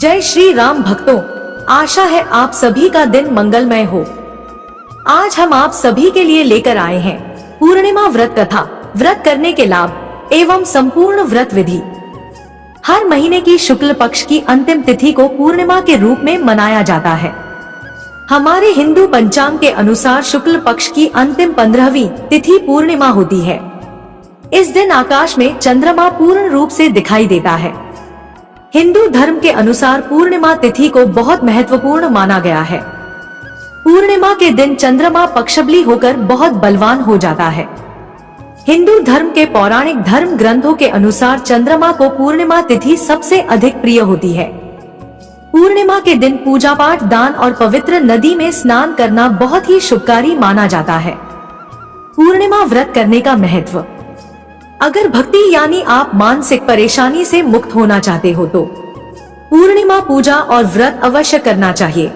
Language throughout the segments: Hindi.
जय श्री राम भक्तों, आशा है आप सभी का दिन मंगलमय हो। आज हम आप सभी के लिए लेकर आए हैं पूर्णिमा व्रत कथा, व्रत करने के लाभ एवं संपूर्ण व्रत विधि। हर महीने की शुक्ल पक्ष की अंतिम तिथि को पूर्णिमा के रूप में मनाया जाता है। हमारे हिंदू पंचांग के अनुसार शुक्ल पक्ष की अंतिम 15वीं तिथि पूर्णिमा होती है। इस दिन आकाश में चंद्रमा पूर्ण रूप से दिखाई देता है। हिंदू धर्म के अनुसार पूर्णिमा तिथि को बहुत महत्वपूर्ण माना गया है। पूर्णिमा के दिन चंद्रमा पक्षबली होकर बहुत बलवान हो जाता है। हिंदू धर्म के पौराणिक धर्म ग्रंथों के अनुसार चंद्रमा को पूर्णिमा तिथि सबसे अधिक प्रिय होती है। पूर्णिमा के दिन पूजा पाठ, दान और पवित्र नदी में स्नान करना बहुत ही शुभकारी माना जाता है। पूर्णिमा व्रत करने का महत्व। अगर भक्ति यानी आप मानसिक परेशानी से मुक्त होना चाहते हो तो पूर्णिमा पूजा और व्रत अवश्य करना चाहिए।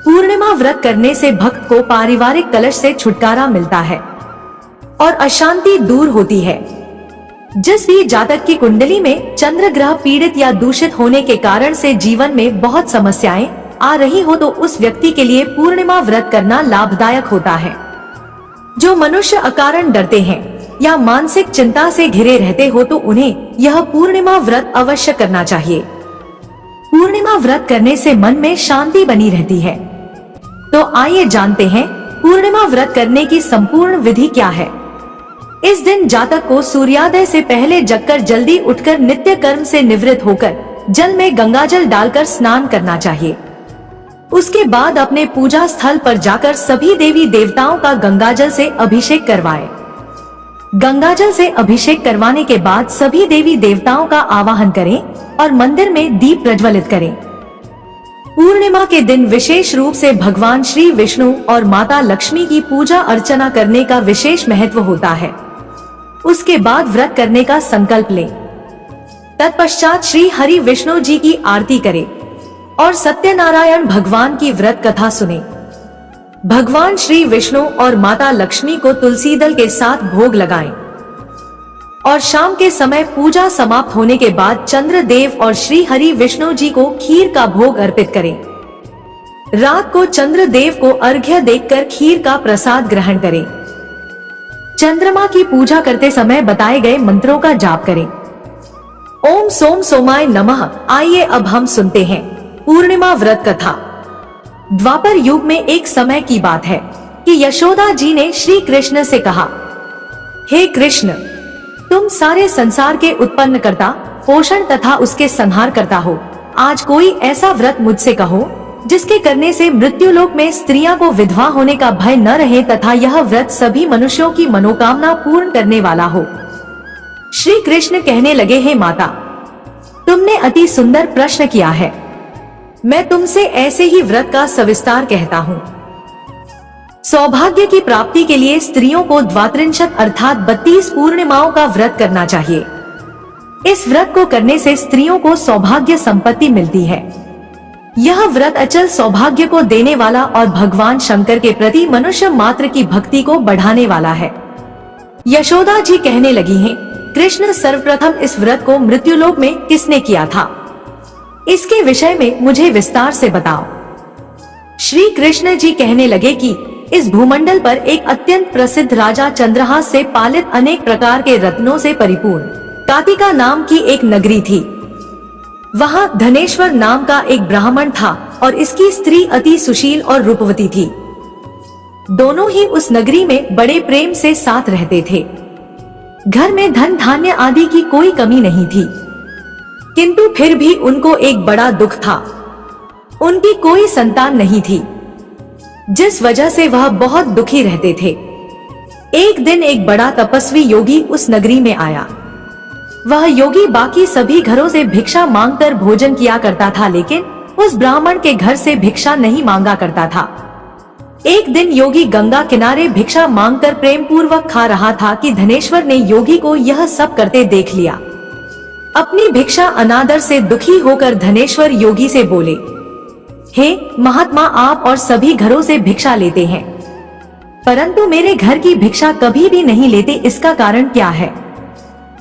पूर्णिमा व्रत करने से भक्त को पारिवारिक कलश से छुटकारा मिलता है और अशांति दूर होती है। जिस भी जातक की कुंडली में चंद्र ग्रह पीड़ित या दूषित होने के कारण से जीवन में बहुत समस्याएं आ रही हो तो उस व्यक्ति के लिए पूर्णिमा व्रत करना लाभदायक होता है। जो मनुष्य अकारण डरते हैं या मानसिक चिंता से घिरे रहते हो तो उन्हें यह पूर्णिमा व्रत अवश्य करना चाहिए। पूर्णिमा व्रत करने से मन में शांति बनी रहती है। तो आइए जानते हैं पूर्णिमा व्रत करने की संपूर्ण विधि क्या है। इस दिन जातक को सूर्योदय से पहले जगकर जल्दी उठकर नित्य कर्म से निवृत्त होकर जल में गंगाजल डालकर स्नान करना चाहिए। उसके बाद अपने पूजा स्थल पर जाकर सभी देवी देवताओं का गंगाजल से अभिषेक करवाएं। गंगाजल से अभिषेक करवाने के बाद सभी देवी देवताओं का आवाहन करें और मंदिर में दीप प्रज्वलित करें। पूर्णिमा के दिन विशेष रूप से भगवान श्री विष्णु और माता लक्ष्मी की पूजा अर्चना करने का विशेष महत्व होता है। उसके बाद व्रत करने का संकल्प लें। तत्पश्चात श्री हरि विष्णु जी की आरती करें और सत्यनारायण भगवान की व्रत कथा सुने। भगवान श्री विष्णु और माता लक्ष्मी को तुलसी दल के साथ भोग लगाएं और शाम के समय पूजा समाप्त होने के बाद चंद्र देव और श्री हरि विष्णु जी को खीर का भोग अर्पित करें। रात को चंद्र देव को अर्घ्य देकर खीर का प्रसाद ग्रहण करें। चंद्रमा की पूजा करते समय बताए गए मंत्रों का जाप करें। ओम सोम सोमाय नमः। आइए अब हम सुनते हैं पूर्णिमा व्रत कथा। द्वापर युग में एक समय की बात है कि यशोदा जी ने श्री कृष्ण से कहा, हे कृष्ण, तुम सारे संसार के उत्पन्न करता, पोषण तथा उसके संहार करता हो। आज कोई ऐसा व्रत मुझसे कहो जिसके करने से मृत्युलोक में स्त्रियां को विधवा होने का भय न रहे तथा यह व्रत सभी मनुष्यों की मनोकामना पूर्ण करने वाला हो। श्री कृष्ण कहने लगे, हे माता, तुमने अति सुंदर प्रश्न किया है। मैं तुमसे ऐसे ही व्रत का सविस्तार कहता हूँ। सौभाग्य की प्राप्ति के लिए स्त्रियों को द्वात्रिंशत अर्थात 32 पूर्णिमाओं का व्रत करना चाहिए। इस व्रत को करने से स्त्रियों को सौभाग्य संपत्ति मिलती है। यह व्रत अचल सौभाग्य को देने वाला और भगवान शंकर के प्रति मनुष्य मात्र की भक्ति को बढ़ाने वाला है। यशोदा जी कहने लगी हैं, कृष्ण, सर्वप्रथम इस व्रत को मृत्युलोक में किसने किया था? इसके विषय में मुझे विस्तार से बताओ। श्री कृष्ण जी कहने लगे कि इस भूमंडल पर एक अत्यंत प्रसिद्ध राजा चंद्रहास से पालित अनेक प्रकार के रत्नों से परिपूर्ण कातिका नाम की एक नगरी थी। वहां धनेश्वर नाम का एक ब्राह्मण था और इसकी स्त्री अति सुशील और रूपवती थी। दोनों ही उस नगरी में बड़े प्रेम से साथ रहते थे। घर में धन धान्य आदि की कोई कमी नहीं थी, किंतु फिर भी उनको एक बड़ा दुख था। उनकी कोई संतान नहीं थी, जिस वजह से वह बहुत दुखी रहते थे। एक दिन एक बड़ा तपस्वी योगी उस नगरी में आया। वह योगी बाकी सभी घरों से भिक्षा मांगकर भोजन किया करता था, लेकिन उस ब्राह्मण के घर से भिक्षा नहीं मांगा करता था। एक दिन योगी गंगा किनारे भिक्षा मांगकर प्रेम पूर्वक खा रहा था कि धनेश्वर ने योगी को यह सब करते देख लिया। अपनी भिक्षा अनादर से दुखी होकर धनेश्वर योगी से बोले, हे महात्मा, आप और सभी घरों से भिक्षा लेते हैं, परंतु मेरे घर की भिक्षा कभी भी नहीं लेते, इसका कारण क्या है?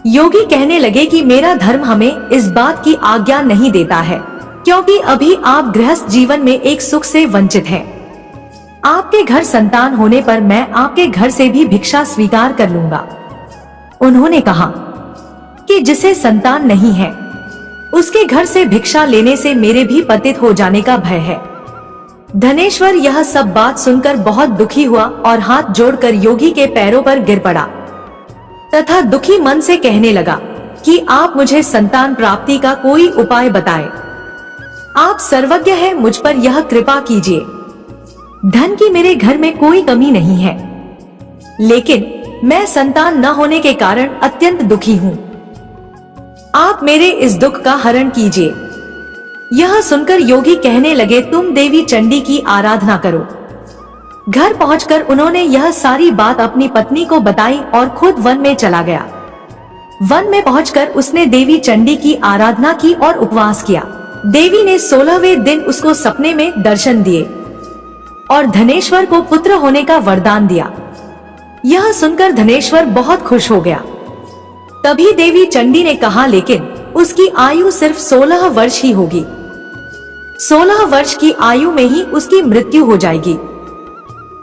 योगी कहने लगे कि मेरा धर्म हमें इस बात की आज्ञा नहीं देता है क्योंकि अभी आप गृहस्थ जीवन में एक सुख से वंचित हैं। आपके घर संतान होने पर मैं आपके घर से भी भिक्षा स्वीकार कर लूंगा। उन्होंने कहा कि जिसे संतान नहीं है उसके घर से भिक्षा लेने से मेरे भी पतित हो जाने का भय है। धनेश्वर यह सब बात सुनकर बहुत दुखी हुआ और हाथ जोड़कर योगी के पैरों पर गिर पड़ा तथा दुखी मन से कहने लगा कि आप मुझे संतान प्राप्ति का कोई उपाय बताएं। आप सर्वज्ञ हैं, मुझ पर यह कृपा कीजिए। धन की मेरे घर में कोई कमी नहीं है, लेकिन मैं संतान न होने के कारण अत्यंत दुखी हूँ। आप मेरे इस दुख का हरण कीजिए। यह सुनकर योगी कहने लगे, तुम देवी चंडी की आराधना करो। घर पहुंचकर उन्होंने यह सारी बात अपनी पत्नी को बताई और खुद वन में चला गया। वन में पहुंचकर उसने देवी चंडी की आराधना की और उपवास किया। देवी ने 16वें दिन उसको सपने में दर्शन दिए और धनेश्वर को पुत्र होने का वरदान दिया। यह सुनकर धनेश्वर बहुत खुश हो गया। तभी देवी चंडी ने कहा, लेकिन उसकी आयु सिर्फ 16 वर्ष ही होगी। 16 वर्ष की आयु में ही उसकी मृत्यु हो जाएगी।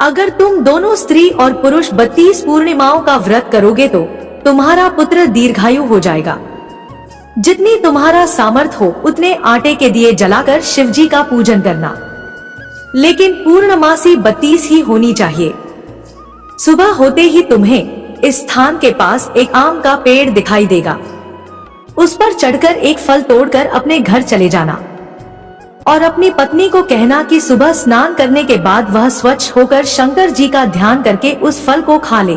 अगर तुम दोनों स्त्री और पुरुष 32 पूर्णिमाओं का व्रत करोगे तो तुम्हारा पुत्र दीर्घायु हो जाएगा। जितनी तुम्हारा सामर्थ हो उतने आटे के दिए जलाकर शिवजी का पूजन करना, लेकिन पूर्णमासी 32 ही होनी चाहिए। सुबह होते ही तुम्हें इस स्थान के पास एक आम का पेड़ दिखाई देगा। उस पर चढ़कर एक फल तोड़कर अपने घर चले जाना और अपनी पत्नी को कहना कि सुबह स्नान करने के बाद वह स्वच्छ होकर शंकर जी का ध्यान करके उस फल को खा ले।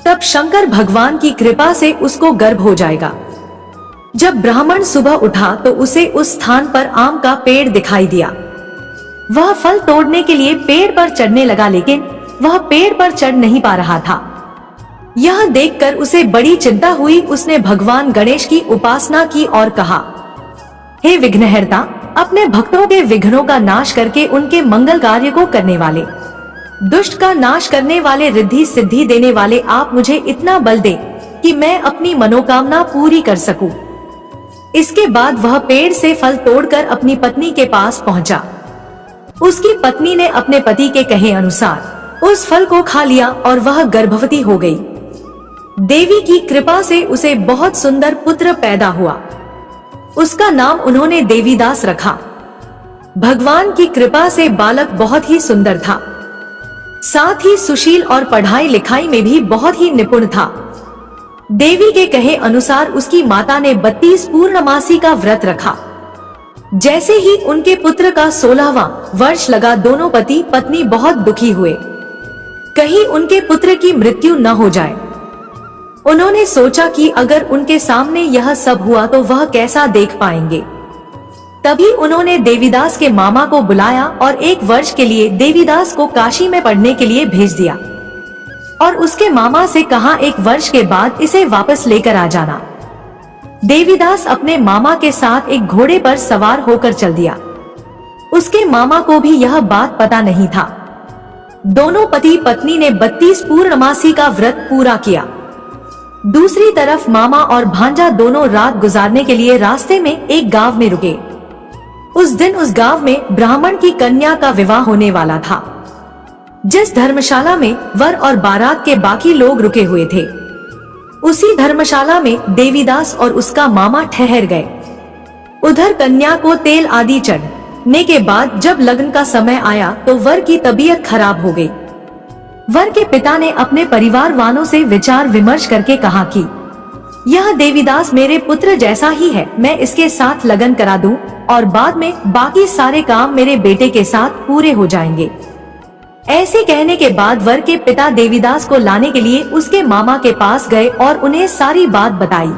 तब शंकर भगवान की कृपा से उसको गर्भ हो जाएगा। जब ब्राह्मण सुबह उठा तो उसे उस स्थान पर आम का पेड़ दिखाई दिया। वह फल तोड़ने के लिए पेड़ पर चढ़ने लगा, लेकिन वह पेड़ पर चढ़ नहीं पा रहा था। यह देखकर उसे बड़ी चिंता हुई। उसने भगवान गणेश की उपासना की और कहा, हे विघ्नहर्ता, अपने भक्तों के विघ्नों का नाश करके उनके मंगल कार्य को करने वाले, दुष्ट का नाश करने वाले, रिद्धि सिद्धि देने वाले, आप मुझे इतना बल दे कि मैं अपनी मनोकामना पूरी कर सकूं। इसके बाद वह पेड़ से फल तोड़कर अपनी पत्नी के पास पहुंचा। उसकी पत्नी ने अपने पति के कहे अनुसार उस फल को खा लिया और वह गर्भवती हो गई। देवी की कृपा से उसे बहुत सुंदर पुत्र पैदा हुआ। उसका नाम उन्होंने देवीदास रखा। भगवान की कृपा से बालक बहुत ही सुंदर था, साथ ही सुशील और पढ़ाई लिखाई में भी बहुत ही निपुण था। देवी के कहे अनुसार उसकी माता ने 32 पूर्णमासी का व्रत रखा। जैसे ही उनके पुत्र का 16वां वर्ष लगा, दोनों पति पत्नी बहुत दुखी हुए, कहीं उनके पुत्र की मृत्यु न हो जाए। उन्होंने सोचा कि अगर उनके सामने यह सब हुआ तो वह कैसा देख पाएंगे। तभी उन्होंने देवीदास के मामा को बुलाया और 1 वर्ष के लिए देवीदास को काशी में पढ़ने के लिए भेज दिया और उसके मामा से कहा 1 वर्ष के बाद इसे वापस लेकर आ जाना। देवीदास अपने मामा के साथ एक घोड़े पर सवार होकर चल दिया। उसके मामा को भी यह बात पता नहीं था। दोनों पति पत्नी ने 32 पूर्णमासी का व्रत पूरा किया। दूसरी तरफ मामा और भांजा दोनों रात गुजारने के लिए रास्ते में एक गांव में रुके। उस दिन उस गांव में ब्राह्मण की कन्या का विवाह होने वाला था। जिस धर्मशाला में वर और बारात के बाकी लोग रुके हुए थे, उसी धर्मशाला में देवीदास और उसका मामा ठहर गए। उधर कन्या को तेल आदि चढ़ने के बाद जब लगन का समय आया तो वर की तबीयत खराब हो गई। वर के पिता ने अपने परिवार वालों से विचार विमर्श करके कहा कि यह देवीदास मेरे पुत्र जैसा ही है, मैं इसके साथ लगन करा दूं और बाद में बाकी सारे काम मेरे बेटे के साथ पूरे हो जाएंगे। ऐसे कहने के बाद वर के पिता देवीदास को लाने के लिए उसके मामा के पास गए और उन्हें सारी बात बताई।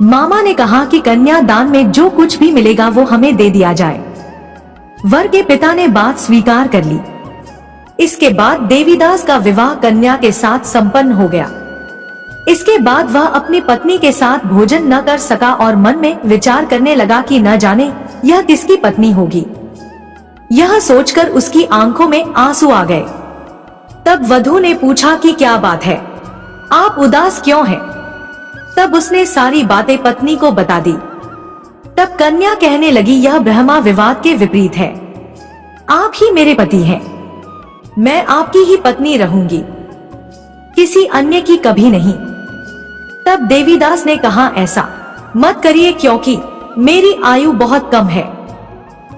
मामा ने कहा कि कन्यादान में जो कुछ भी मिलेगा वो हमें दे दिया जाए। वर के पिता ने बात स्वीकार कर ली। इसके बाद देवीदास का विवाह कन्या के साथ संपन्न हो गया। इसके बाद वह अपनी पत्नी के साथ भोजन न कर सका और मन में विचार करने लगा कि न जाने यह किसकी पत्नी होगी। यह सोचकर उसकी आंखों में आंसू आ गए। तब वधू ने पूछा कि क्या बात है, आप उदास क्यों हैं? तब उसने सारी बातें पत्नी को बता दी। तब कन्या कहने लगी, यह ब्रह्मा विवाद के विपरीत है। आप ही मेरे पति हैं, मैं आपकी ही पत्नी रहूंगी, किसी अन्य की कभी नहीं। तब देवीदास ने कहा, ऐसा मत करिए क्योंकि मेरी आयु बहुत कम है,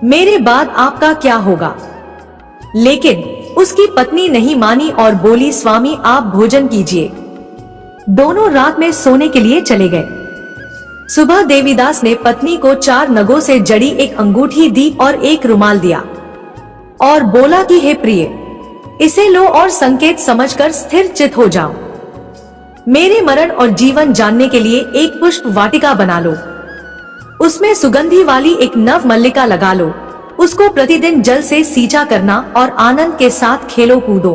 मेरे बाद आपका क्या होगा। लेकिन उसकी पत्नी नहीं मानी और बोली, स्वामी आप भोजन कीजिए। दोनों रात में सोने के लिए चले गए। सुबह देवीदास ने पत्नी को 4 नगों से जड़ी एक अंगूठी दी और एक रुमाल दिया और बोला कि हे प्रिय, इसे लो और संकेत समझकर स्थिर चित हो जाओ। मेरे मरण और जीवन जानने के लिए एक पुष्प वाटिका बना लो, उसमें सुगंधी वाली एक नव मल्लिका लगा लो, उसको प्रतिदिन जल से सींचा करना और आनंद के साथ खेलो कूदो।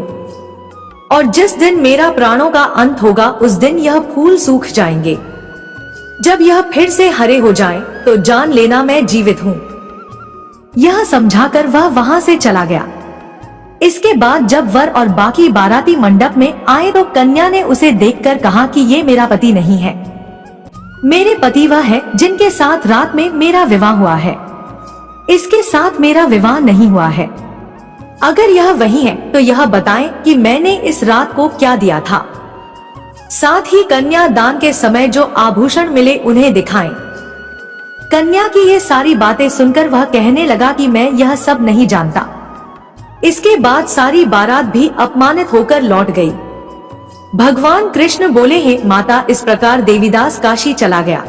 और जिस दिन मेरा प्राणों का अंत होगा उस दिन यह फूल सूख जाएंगे। जब यह फिर से हरे हो जाएं, तो जान लेना मैं जीवित हूँ। यह समझाकर वह वहां से चला गया। इसके बाद जब वर और बाकी बाराती मंडप में आए तो कन्या ने उसे देखकर कहा कि ये मेरा पति नहीं है, मेरे पति वह है जिनके साथ रात में मेरा विवाह हुआ है, इसके साथ मेरा विवाह नहीं हुआ है। अगर यह वही है तो यह बताएं कि मैंने इस रात को क्या दिया था। साथ ही कन्या दान के समय जो आभूषण मिले उन्हें दिखाएं। कन्या की ये सारी बातें सुनकर वह कहने लगा कि मैं यह सब नहीं जानता। इसके बाद सारी बारात भी अपमानित होकर लौट गई। भगवान कृष्ण बोले, हे माता, इस प्रकार देवीदास काशी चला गया।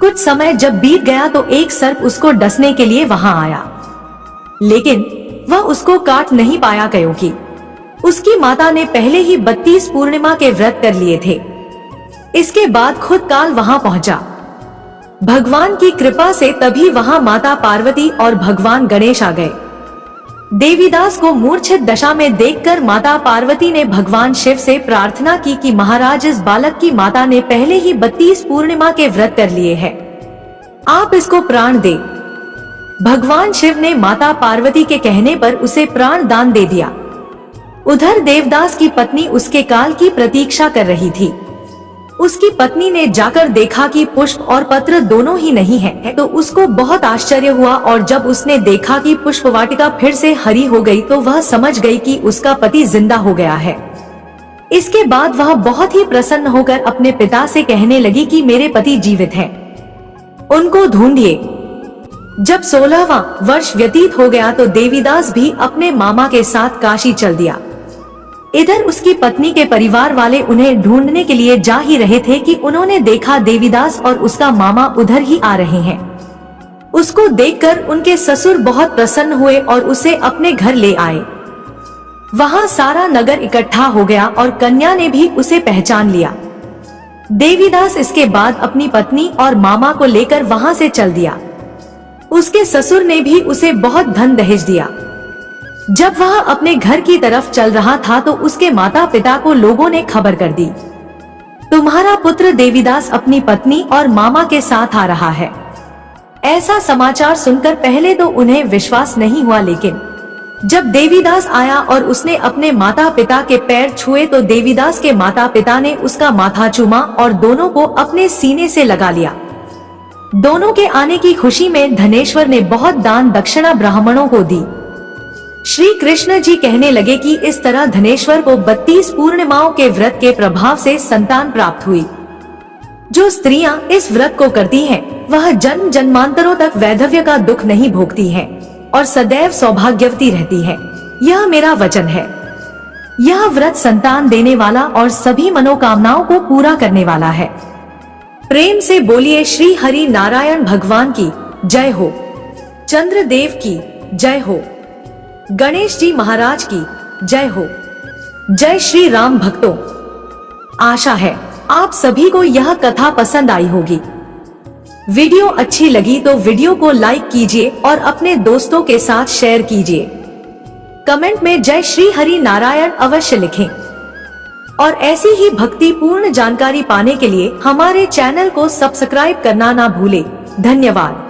कुछ समय जब बीत गया तो एक सर्प उसको डसने के लिए वहां आया, लेकिन वह उसको काट नहीं पाया क्योंकि उसकी माता ने पहले ही 32 पूर्णिमा के व्रत कर लिए थे। इसके बाद खुद काल वहां पहुंचा। भगवान की कृपा से तभी वहां माता पार्वती और भगवान गणेश आ गए। देवीदास को मूर्छित दशा में देखकर माता पार्वती ने भगवान शिव से प्रार्थना की कि महाराज, इस बालक की माता ने पहले ही 32 पूर्णिमा के व्रत कर लिए हैं, आप इसको प्राण दे। भगवान शिव ने माता पार्वती के कहने पर उसे प्राण दान दे दिया। उधर देवदास की पत्नी उसके काल की प्रतीक्षा कर रही थी। उसकी पत्नी ने जाकर देखा कि पुष्प और पत्र दोनों ही नहीं है, तो उसको बहुत आश्चर्य हुआ और जब उसने देखा कि पुष्प वाटिका फिर से हरी हो गई तो वह समझ गई कि उसका पति जिंदा हो गया है। इसके बाद वह बहुत ही प्रसन्न होकर अपने पिता से कहने लगी कि मेरे पति जीवित हैं, उनको ढूंढिए। जब 16वां वर्ष व्यतीत हो गया तो देवीदास भी अपने मामा के साथ काशी चल दिया। इधर उसकी पत्नी के परिवार वाले उन्हें ढूंढने के लिए जा ही रहे थे कि उन्होंने देखा देवीदास और उसका मामा उधर ही आ रहे हैं। उसको देखकर उनके ससुर बहुत प्रसन्न हुए और उसे अपने घर ले आए। वहां सारा नगर इकट्ठा हो गया और कन्या ने भी उसे पहचान लिया। देवीदास इसके बाद अपनी पत्नी और मामा को लेकर वहां से चल दिया। उसके ससुर ने भी उसे बहुत धन दहेज दिया। जब वह अपने घर की तरफ चल रहा था तो उसके माता पिता को लोगों ने खबर कर दी, तुम्हारा पुत्र देवीदास अपनी पत्नी और मामा के साथ आ रहा है। ऐसा समाचार सुनकर पहले तो उन्हें विश्वास नहीं हुआ, लेकिन जब देवीदास आया और उसने अपने माता पिता के पैर छुए तो देवीदास के माता पिता ने उसका माथा चूमा और दोनों को अपने सीने से लगा लिया। दोनों के आने की खुशी में धनेश्वर ने बहुत दान दक्षिणा ब्राह्मणों को दी। श्री कृष्ण जी कहने लगे कि इस तरह धनेश्वर को 32 पूर्णिमाओं के व्रत के प्रभाव से संतान प्राप्त हुई। जो स्त्रियां इस व्रत को करती हैं, वह जन्म जन्मांतरों तक वैधव्य का दुख नहीं भोगती हैं और सदैव सौभाग्यवती रहती हैं। यह मेरा वचन है। यह व्रत संतान देने वाला और सभी मनोकामनाओं को पूरा करने वाला है। प्रेम से बोलिए श्री हरि नारायण भगवान की जय हो, चंद्रदेव की जय हो, गणेश जी महाराज की जय हो। जय श्री राम भक्तों। आशा है आप सभी को यह कथा पसंद आई होगी। वीडियो अच्छी लगी तो वीडियो को लाइक कीजिए और अपने दोस्तों के साथ शेयर कीजिए। कमेंट में जय श्री हरि नारायण अवश्य लिखें और ऐसी ही भक्ति पूर्ण जानकारी पाने के लिए हमारे चैनल को सब्सक्राइब करना ना भूलें। धन्यवाद।